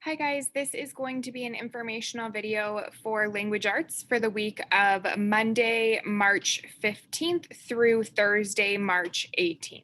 Hi guys, this is going to be an informational video for language arts for the week of Monday, March 15th through Thursday, March 18th.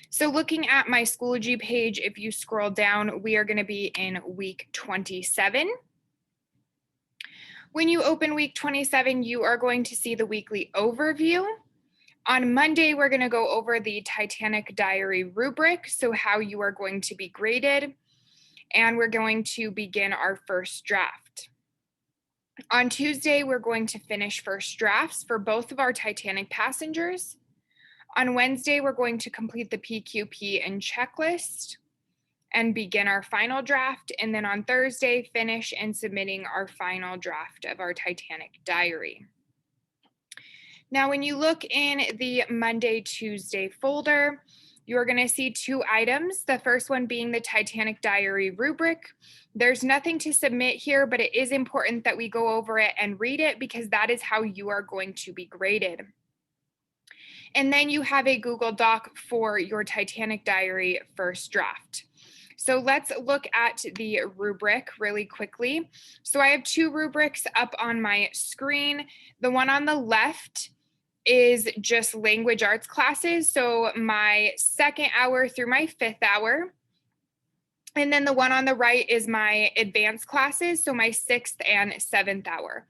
So looking at my Schoology page, if you scroll down, we are going to be in week 27. When you open week 27, you are going to see the weekly overview. On Monday, we're going to go over the Titanic Diary rubric, so how you are going to be graded. And we're going to begin our first draft. On Tuesday, we're going to finish first drafts for both of our Titanic passengers. On Wednesday, we're going to complete the PQP and checklist and begin our final draft. And then on Thursday, finish and submitting our final draft of our Titanic diary. Now, when you look in the Monday, Tuesday folder, you're going to see two items. The first one being the Titanic Diary rubric. There's nothing to submit here, but it is important that we go over it and read it because that is how you are going to be graded. And then you have a Google Doc for your Titanic Diary first draft. So let's look at the rubric really quickly. So I have two rubrics up on my screen. The one on the left is just language arts classes. So my second hour through my fifth hour. And then the one on the right is my advanced classes. So my sixth and seventh hour.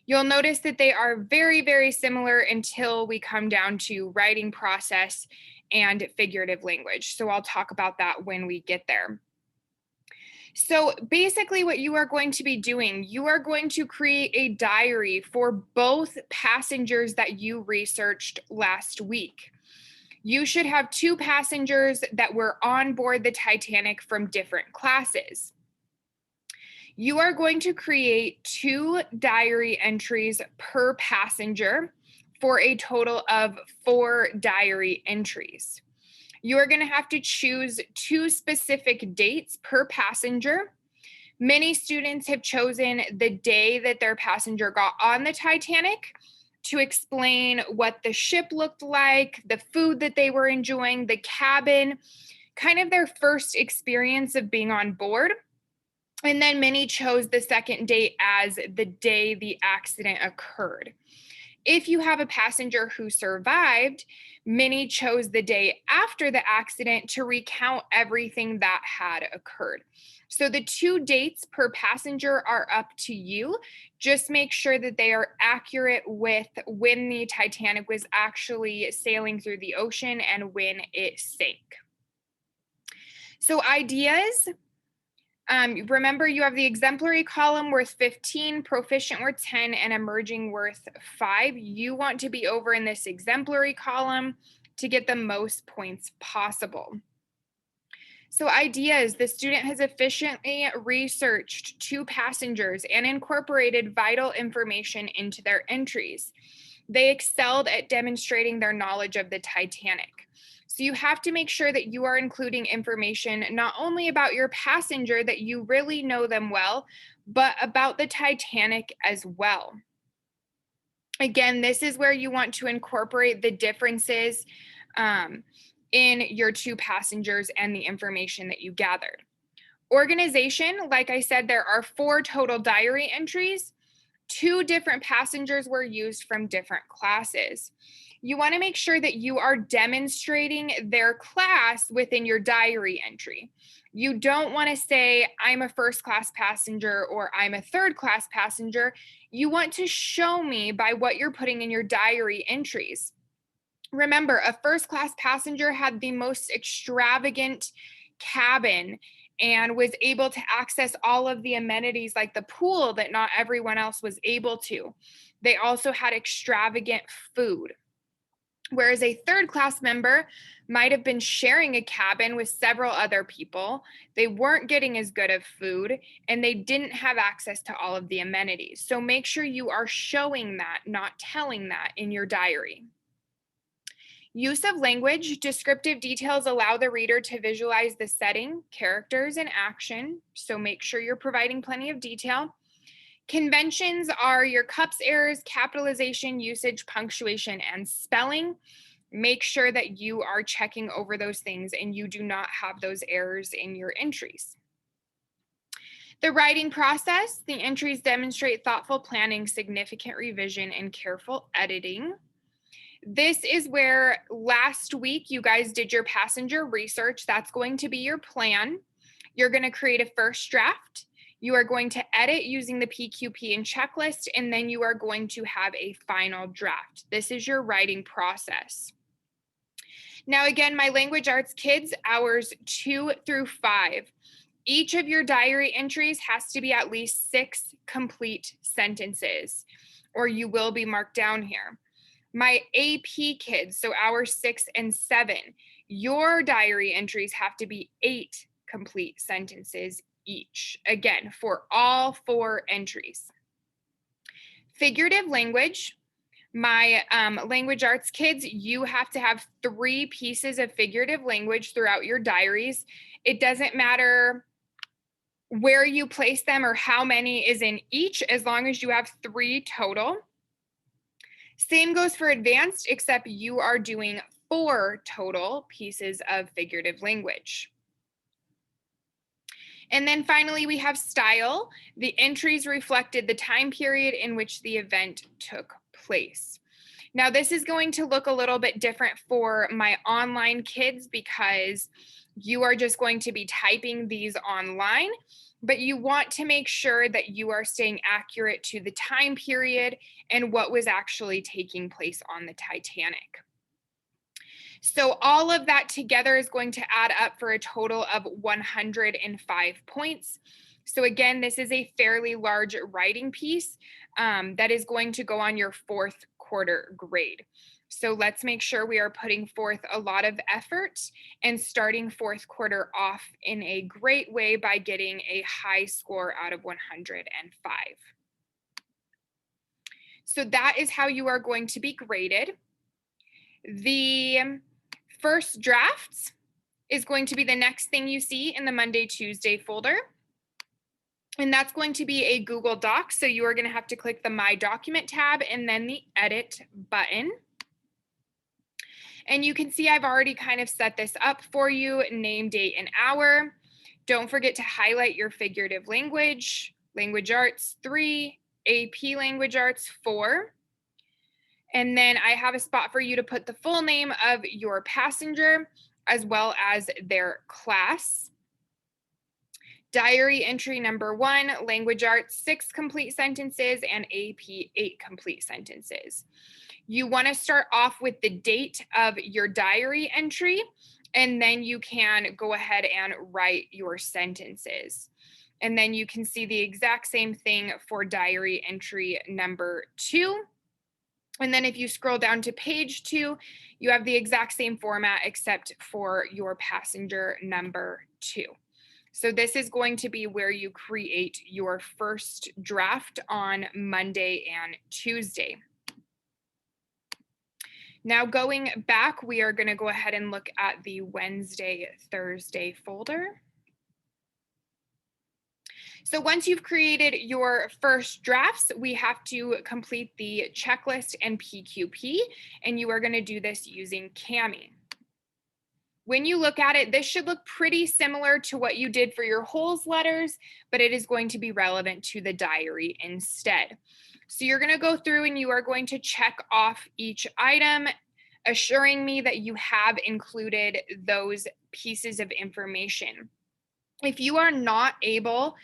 You'll notice that they are very, very similar until we come down to writing process and figurative language. So I'll talk about that when we get there. So basically what you are going to be doing, you are going to create a diary for both passengers that you researched last week. You should have two passengers that were on board the Titanic from different classes. You are going to create two diary entries per passenger for a total of 4 diary entries. You are going to have to choose two specific dates per passenger. Many students have chosen the day that their passenger got on the Titanic to explain what the ship looked like, the food that they were enjoying, the cabin, kind of their first experience of being on board. And then many chose the second date as the day the accident occurred. If you have a passenger who survived, many chose the day after the accident to recount everything that had occurred. So the two dates per passenger are up to you. Just make sure that they are accurate with when the Titanic was actually sailing through the ocean and when it sank. So ideas. Remember, you have the exemplary column worth 15, proficient worth 10, and emerging worth 5. You want to be over in this exemplary column to get the most points possible. So ideas, the student has efficiently researched two passengers and incorporated vital information into their entries. They excelled at demonstrating their knowledge of the Titanic. So you have to make sure that you are including information not only about your passenger, that you really know them well, but about the Titanic as well. Again, this is where you want to incorporate the differences in your two passengers and the information that you gathered. Organization, like I said, there are 4 total diary entries. 2 different passengers were used from different classes. You want to make sure that you are demonstrating their class within your diary entry. You don't want to say, I'm a first class passenger or I'm a third class passenger. You want to show me by what you're putting in your diary entries. Remember, a first class passenger had the most extravagant cabin and was able to access all of the amenities like the pool that not everyone else was able to. They also had extravagant food. Whereas a third class member might have been sharing a cabin with several other people. They weren't getting as good of food and they didn't have access to all of the amenities. So make sure you are showing that, not telling that in your diary. Use of language. Descriptive details allow the reader to visualize the setting, characters, and action. So make sure you're providing plenty of detail. Conventions are your cups errors, capitalization, usage, punctuation, and spelling. Make sure that you are checking over those things and you do not have those errors in your entries. The writing process, the entries demonstrate thoughtful planning, significant revision, and careful editing. This is where last week you guys did your passenger research. That's going to be your plan. You're going to create a first draft. You are going to edit using the PQP and checklist, and then you are going to have a final draft. This is your writing process. Now, again, my language arts kids, hours 2 through 5. Each of your diary entries has to be at least 6 complete sentences, or you will be marked down here. My AP kids, so hours 6 and 7, your diary entries have to be 8 complete sentences each, again, for all 4 entries. Figurative language, my language arts kids, you have to have 3 pieces of figurative language throughout your diaries. It doesn't matter where you place them or how many is in each, as long as you have 3 total. Same goes for advanced, except you are doing 4 total pieces of figurative language. And then finally, we have style. The entries reflected the time period in which the event took place. Now, this is going to look a little bit different for my online kids because you are just going to be typing these online, but you want to make sure that you are staying accurate to the time period and what was actually taking place on the Titanic. So all of that together is going to add up for a total of 105 points. So again, this is a fairly large writing piece that is going to go on your 4th quarter grade. So let's make sure we are putting forth a lot of effort and starting 4th quarter off in a great way by getting a high score out of 105. So that is how you are going to be graded. The first drafts is going to be the next thing you see in the Monday, Tuesday folder. And that's going to be a Google Doc. So you are going to have to click the My Document tab and then the Edit button. And you can see I've already kind of set this up for you, name, date, and hour. Don't forget to highlight your figurative language, language arts 3, AP language arts 4. And then I have a spot for you to put the full name of your passenger as well as their class. Diary entry number 1, language arts 6 complete sentences and AP 8 complete sentences. You want to start off with the date of your diary entry, and then you can go ahead and write your sentences. And then you can see the exact same thing for diary entry number 2. And then if you scroll down to page 2, you have the exact same format except for your passenger number 2. So this is going to be where you create your first draft on Monday and Tuesday. Now going back, we are going to go ahead and look at the Wednesday, Thursday folder. So once you've created your first drafts, we have to complete the checklist and PQP, and you are going to do this using Kami. When you look at it, this should look pretty similar to what you did for your wholes letters, but it is going to be relevant to the diary instead. So you're going to go through and you are going to check off each item, assuring me that you have included those pieces of information. If you are not able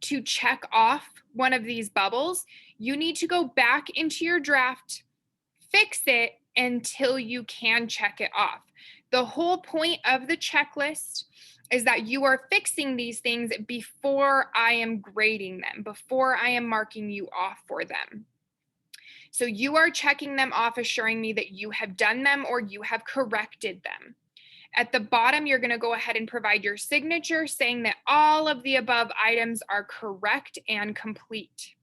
to check off one of these bubbles, you need to go back into your draft, fix it until you can check it off. The whole point of the checklist is that you are fixing these things before I am grading them, before I am marking you off for them. So you are checking them off, assuring me that you have done them or you have corrected them. At the bottom, you're going to go ahead and provide your signature saying that all of the above items are correct and complete.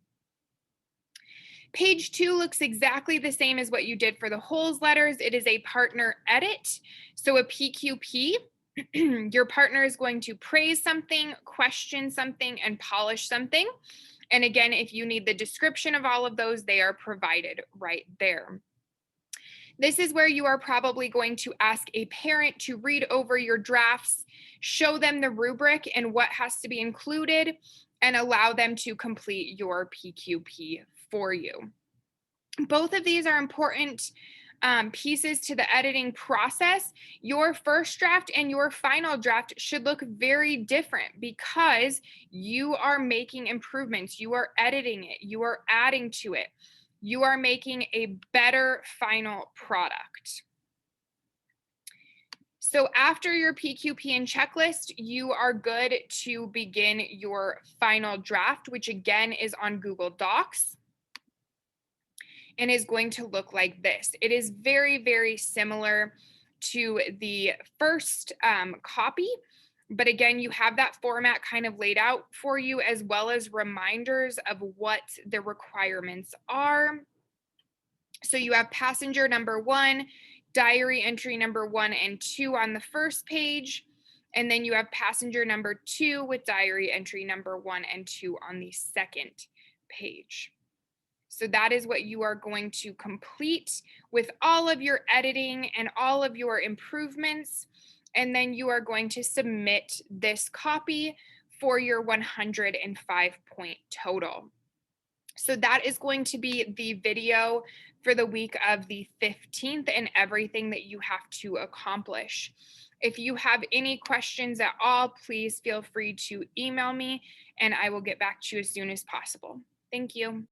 Page 2 looks exactly the same as what you did for the wholes letters. It is a partner edit. So a PQP, your partner is going to praise something, question something, and polish something. And again, if you need the description of all of those, they are provided right there. This is where you are probably going to ask a parent to read over your drafts, show them the rubric and what has to be included, and allow them to complete your PQP for you. Both of these are important pieces to the editing process. Your first draft and your final draft should look very different because you are making improvements, you are editing it, you are adding to it, you are making a better final product. So after your PQP and checklist, you are good to begin your final draft, which again is on Google Docs and is going to look like this. It is very, very similar to the first copy, but again, you have that format kind of laid out for you, as well as reminders of what the requirements are. So you have passenger number 1, diary entry number 1 and 2 on the first page, and then you have passenger number 2 with diary entry number 1 and 2 on the second page. So that is what you are going to complete with all of your editing and all of your improvements. And then you are going to submit this copy for your 105-point total. So that is going to be the video for the week of the 15th and everything that you have to accomplish. If you have any questions at all, please feel free to email me and I will get back to you as soon as possible. Thank you.